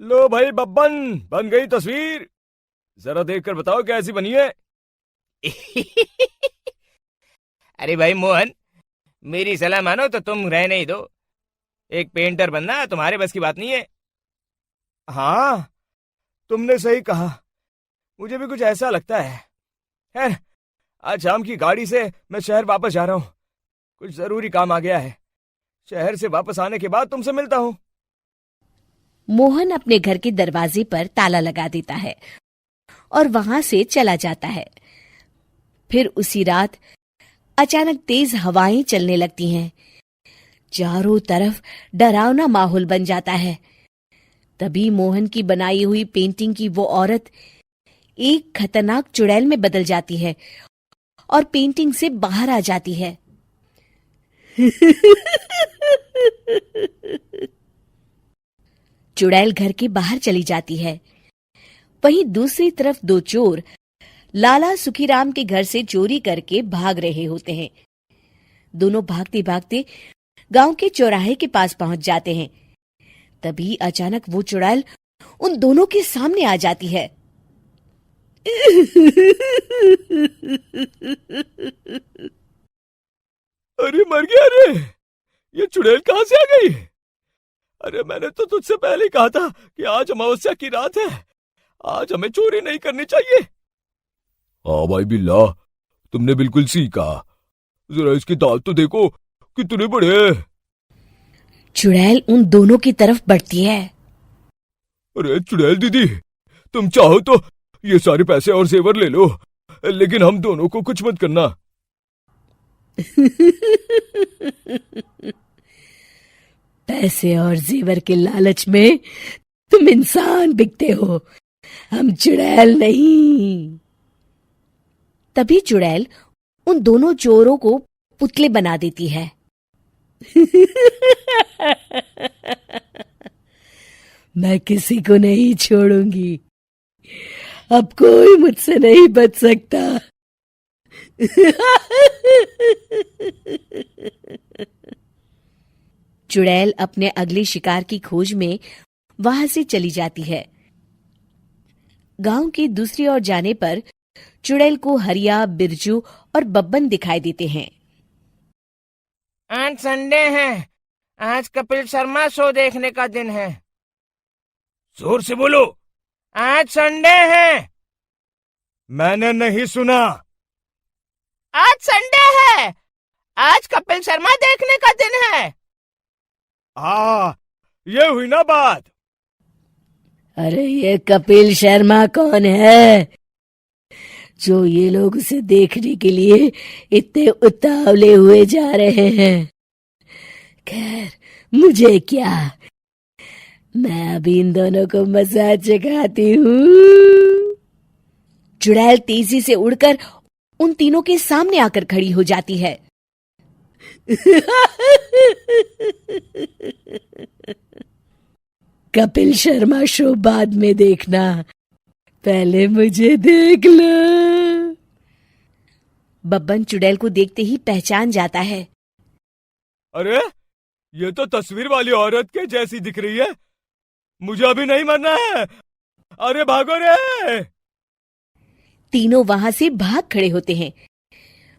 लो भाई बब्बन, बन गई तस्वीर। जरा देखकर बताओ कैसी बनी है। अरे भाई मोहन, मेरी सलाह मानो तो तुम रहने ही दो। एक पेंटर बनना तुम्हारे बस की बात नहीं है। हाँ, तुमने सही कहा। मुझे भी कुछ ऐसा लगता है। खैर, आज शाम की गाड़ी से मैं शहर वापस जा रहा हूँ। कुछ जरूरी काम आ गया है। शहर से वापस आने के बाद तुमसे मिलता हूँ। मोहन अपने घर के दरवाजे पर ताला लगा देता है और वहां से चला जाता है। फिर उसी रात अचानक तेज हवाएं चलने लगती हैं। चारों तरफ डरावना माहौल बन जाता है। तभी मोहन की बनाई हुई पेंटिंग की वो औरत एक खतरनाक चुड़ैल में बदल जाती है और पेंटिंग से बाहर आ जाती है। चुड़ैल घर के बाहर चली जाती है। वहीं दूसरी तरफ दो चोर लाला सुखीराम के घर से चोरी करके भाग रहे होते हैं। दोनों भागते भागते गांव के चौराहे के पास पहुंच जाते हैं। तभी अचानक वो चुड़ैल उन दोनों के सामने आ जाती है। अरे मर गया रे! ये चुड़ैल कहाँ से आ गई? अरे मैंने तो तुझसे पहले ही कहा था कि आज अमावस्या की रात है। आज हमें चोरी नहीं करनी चाहिए। हाँ भाई बिल्ला, तुमने बिल्कुल सही कहा। जरा इसके दांत तो देखो, कितने बड़े हैं। चुड़ैल उन दोनों की तरफ बढ़ती है। अरे चुड़ैल दीदी, तुम चाहो तो ये सारे पैसे और जेवर ले लो, लेकिन हम दोनों को कुछ मत करना। पैसे और जेवर के लालच में तुम इंसान बिकते हो, हम चुड़ैल नहीं। तभी चुड़ैल उन दोनों चोरों को पुतले बना देती है। मैं किसी को नहीं छोड़ूंगी। अब कोई मुझसे नहीं बच सकता। चुड़ैल अपने अगले शिकार की खोज में वहां से चली जाती है। गांव की दूसरी ओर जाने पर चुड़ैल को हरिया, बिरजू और बब्बन दिखाई देते हैं। आज संडे है, आज कपिल शर्मा शो देखने का दिन है। जोर से बोलो। आज संडे है। मैंने नहीं सुना। आज संडे है। आज कपिल शर्मा देखने का दिन है। हाँ, ये हुई ना बात। अरे ये कपिल शर्मा कौन है जो ये लोग उसे देखने के लिए इतने उतावले हुए जा रहे हैं? खैर, मुझे क्या, मैं अभी इन दोनों को मसाज चखाती हूँ। चुड़ैल तेजी से उड़कर उन तीनों के सामने आकर खड़ी हो जाती है। कपिल शर्मा शो बाद में देखना, पहले मुझे देख लो। बब्बन चुड़ैल को देखते ही पहचान जाता है। अरे ये तो तस्वीर वाली औरत के जैसी दिख रही है। मुझे अभी नहीं मरना है। अरे भागो रे! तीनों वहां से भाग खड़े होते हैं।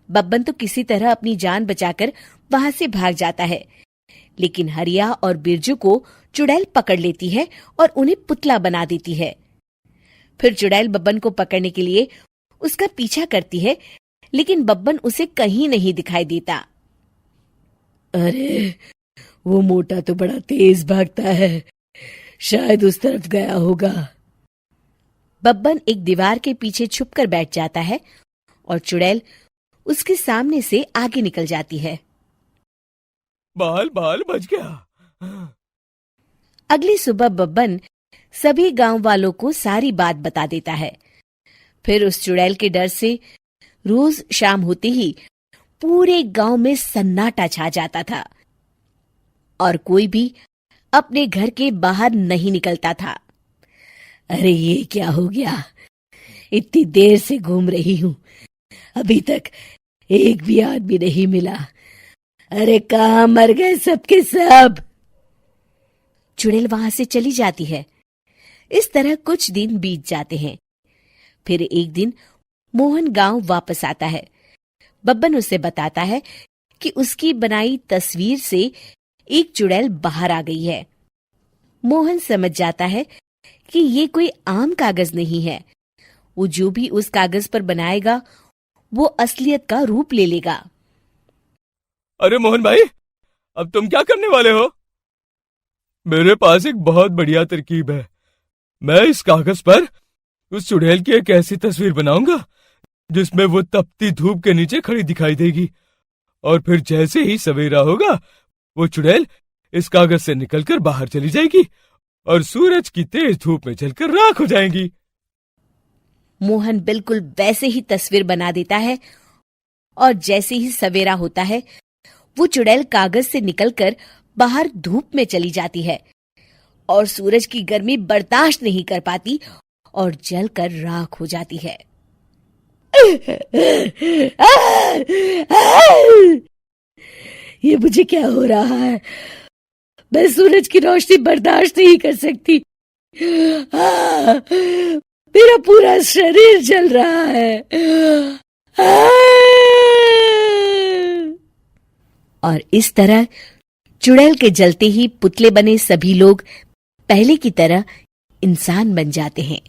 बब्बन तो किसी तरह अपनी जान बचाकर वहां से भाग जाता है, लेकिन हरिया और बिरजू को चुड़ैल पकड़ लेती है और उन्हें पुतला बना देती है। फिर चुड़ैल बब्बन को पकड़ने के लिए उसका पीछा करती है, लेकिन बब्बन उसे कहीं नहीं दिखाई देता। अरे वो मोटा तो बड़ा तेज भागता है, शायद उस तरफ गया होगा। बब्बन एक दीवार के पीछे छुपकर बैठ जाता है और चुड़ैल उसके सामने से आगे निकल जाती है। बाल बाल बच गया। अगली सुबह बब्बन सभी गांव वालों को सारी बात बता देता है। फिर उस चुड़ैल के डर से रोज शाम होते ही पूरे गांव में सन्नाटा छा जाता था और कोई भी अपने घर के बाहर नहीं निकलता था। अरे ये क्या हो गया? इतनी देर से घूम रही हूं, अभी तक एक भी आदमी नहीं मिला। अरे कहाँ मर गए सबके सब? चुड़ैल वहां से चली जाती है। इस तरह कुछ दिन बीत जाते हैं। फिर एक दिन मोहन गांव वापस आता है। बब्बन उसे बताता है कि उसकी बनाई तस्वीर से एक चुड़ैल बाहर आ गई है। मोहन समझ जाता है कि ये कोई आम कागज नहीं है। वो जो भी उस कागज पर बनाएगा वो असलियत का रूप ले लेगा। अरे मोहन भाई, अब तुम क्या करने वाले हो? मेरे पास एक बहुत बढ़िया तरकीब है। मैं इस कागज पर उस चुड़ैल की एक ऐसी तस्वीर बनाऊंगा जिसमें वो तपती धूप के नीचे खड़ी दिखाई देगी, और फिर जैसे ही सवेरा होगा वो चुड़ैल इस कागज से निकलकर बाहर चली जाएगी और सूरज की तेज धूप में जलकर राख हो जाएंगी। मोहन बिल्कुल वैसे ही तस्वीर बना देता है और जैसे ही सवेरा होता है वो चुड़ैल कागज से निकलकर बाहर धूप में चली जाती है और सूरज की गर्मी बर्दाश्त नहीं कर पाती और जलकर राख हो जाती है। ये मुझे क्या हो रहा है? मैं सूरज की रोशनी बर्दाश्त नहीं कर सकती। मेरा पूरा शरीर जल रहा है। और इस तरह चुड़ैल के जलते ही पुतले बने सभी लोग पहले की तरह इंसान बन जाते हैं।